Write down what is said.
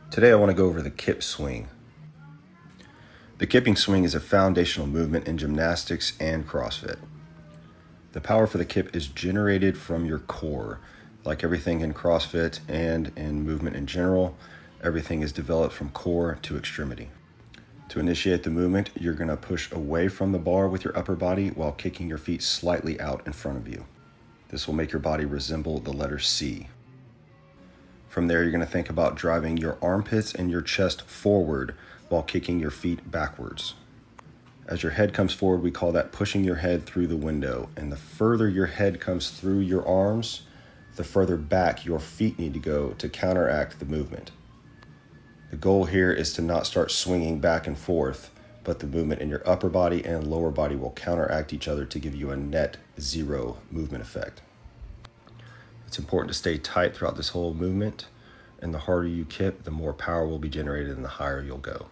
Today I want to go over the kip swing. The kipping swing is a foundational movement in gymnastics and CrossFit. The power for the kip is generated from your core. Like everything in CrossFit and in movement in general, everything is developed from core to extremity. To initiate the movement, you're going to push away from the bar with your upper body while kicking your feet slightly out in front of you. This will make your body resemble the letter C. From there, you're going to think about driving your armpits and your chest forward while kicking your feet backwards. As your head comes forward, we call that pushing your head through the window. And the further your head comes through your arms, the further back your feet need to go to counteract the movement. The goal here is to not start swinging back and forth, but the movement in your upper body and lower body will counteract each other to give you a net zero movement effect. It's important to stay tight throughout this whole movement, and the harder you kip, the more power will be generated and the higher you'll go.